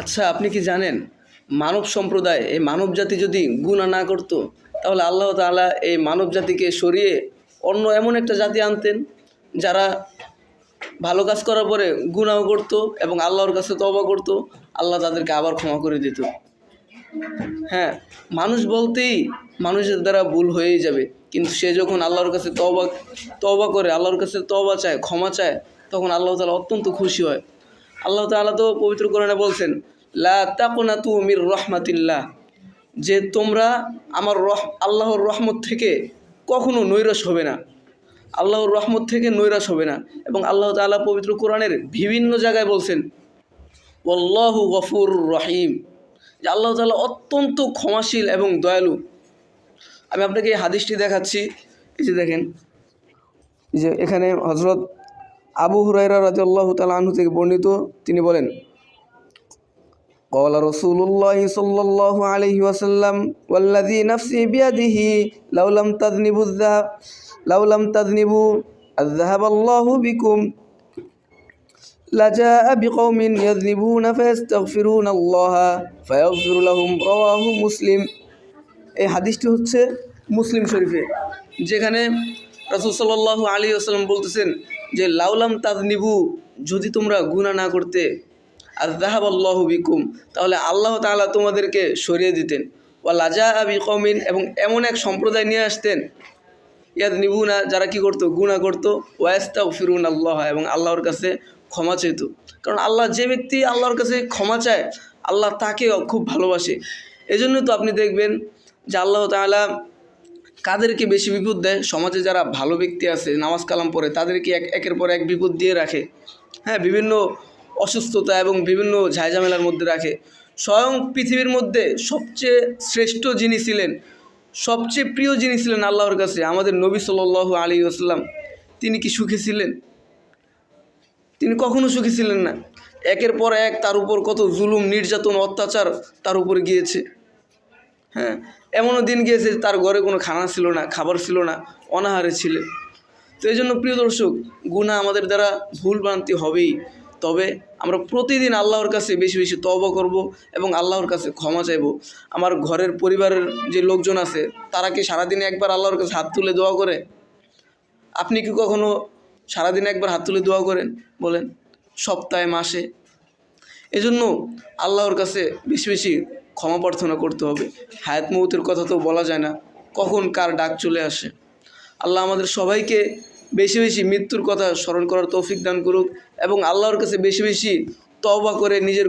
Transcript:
আচ্ছা, আপনি কি জানেন মানব সম্প্রদায় এই মানব জাতি যদি গুনাহ না করতো তাহলে আল্লাহ তাআলা এই মানব জাতিকে সরিয়ে অন্য এমন একটা জাতি আনতেন যারা ভালো কাজ করার পরে গুনাহ করতো এবং আল্লাহর কাছে তওবা করতো। আল্লাহ তাদেরকে আবার ক্ষমা করে দিত। হ্যাঁ, মানুষ বলতেই মানুষের দ্বারা ভুল হয়েই যাবে, কিন্তু সে যখন আল্লাহর কাছে তওবা করে, আল্লাহর কাছে তওবা চায়, ক্ষমা চায়, তখন আল্লাহ তাআলা অত্যন্ত খুশি হয়। আল্লাহ তাআলা তো পবিত্র কোরআনে বলছেন, লা তাকুনাতু মির রাহমাতিল্লাহ, যে তোমরা আমার আল্লাহর রহমত থেকে কখনো নৈরাশ হবে না, আল্লাহর রহমত থেকে নৈরাশ হবে না। এবং আল্লাহ তাআলা পবিত্র কোরআনের বিভিন্ন জায়গায় বলছেন, ওয়াল্লাহু গফুরুর রহিম, যে আল্লাহ তাআলা অত্যন্ত ক্ষমাশীল এবং দয়ালু। আমি আপনাকে এই হাদিসটি দেখাচ্ছি। এই যে দেখেন, এই যে এখানে হযরত আবু হুরায়রা রাদিয়াল্লাহু তাআলা আনহু থেকে বর্ণিত, তিনি বলেন, قال رسول الله صلى الله عليه وسلم والذي نفسي بيده لو لم تذنبوا الذهب الله بكم لجاء بقوم يذنبون فيستغفرون الله فيغفر لهم رواه মুসলিম। এই হাদিসটি হচ্ছে মুসলিম শরীফে, যেখানে রাসূল সাল্লাল্লাহু আলাইহি ওয়াসাল্লাম বলতেছেন যে লাউলাম তাযনিবু, যদি তোমরা গুনাহ না করতে, আযযাহাবাল্লাহু বিকুম, তাহলে আল্লাহ তাআলা তোমাদেরকে সরিয়ে দিতেন। ওয়া লাজাআ বিকওমিন, এবং এমন এক সম্প্রদায় নিয়ে আসতেন, ইয়াযনিবুনা, যারা কি করতো, গুনাহ করতো, ওয়া ইস্তাগফিরুনাল্লাহ, এবং আল্লাহর কাছে ক্ষমা চাইত। কারণ আল্লাহ, যে ব্যক্তি আল্লাহর কাছে ক্ষমা চায়, আল্লাহ তাকে খুব ভালোবাসে। এজন্য তো আপনি দেখবেন যে আল্লাহ তাআলা কাদেরকে বেশি বিপদ দেয়, সমাজে যারা ভালো ব্যক্তি আছে, নামাজ কালাম পড়ে, তাদেরকে একের পর এক বিপদ দিয়ে রাখে। হ্যাঁ, বিভিন্ন অসুস্থতা এবং বিভিন্ন ঝামেলার মধ্যে রাখে। স্বয়ং পৃথিবীর মধ্যে সবচেয়ে শ্রেষ্ঠ যিনি ছিলেন, সবচেয়ে প্রিয় যিনি ছিলেন আল্লাহর কাছে, আমাদের নবী সাল্লাল্লাহু আলাইহি ওয়াসাল্লাম, তিনি কি সুখী ছিলেন? তিনি কখনো সুখী ছিলেন না। একের পর এক তার উপর কত জুলুম, নির্যাতন, অত্যাচার তার উপরে গিয়েছে। হ্যাঁ, এমনও দিন গিয়েছে তার ঘরে কোনো খানা ছিল না, খাবার ছিল না, অনাহারে ছিলেন। তো এই জন্য প্রিয় দর্শক, গুনাহ আমাদের দ্বারা ভুল ভ্রান্তি হবেই, তবে আমরা প্রতিদিন আল্লাহর কাছে বেশি বেশি তওবা করব এবং আল্লাহর কাছে ক্ষমা চাইব। আমার ঘরের পরিবারের যে লোকজন আছে, তারা কি সারাদিনে একবার আল্লাহর কাছে হাত তুলে দোয়া করে? আপনি কি কখনো সারাদিনে একবার হাত তুলে দোয়া করেন? বলেন, সপ্তাহে, মাসে? এজন্য আল্লাহর কাছে বেশি বেশি ক্ষমা প্রার্থনা করতে হবে। হায়াত মৌতের কথা তো বলা যায় না, কখন কার ডাক চলে আসে। আল্লাহ আমাদের সবাইকে বেশি বেশি মৃত্যুর কথা স্মরণ করার তৌফিক দান করুক এবং আল্লাহর কাছে বেশি বেশি তওবা করে নিজের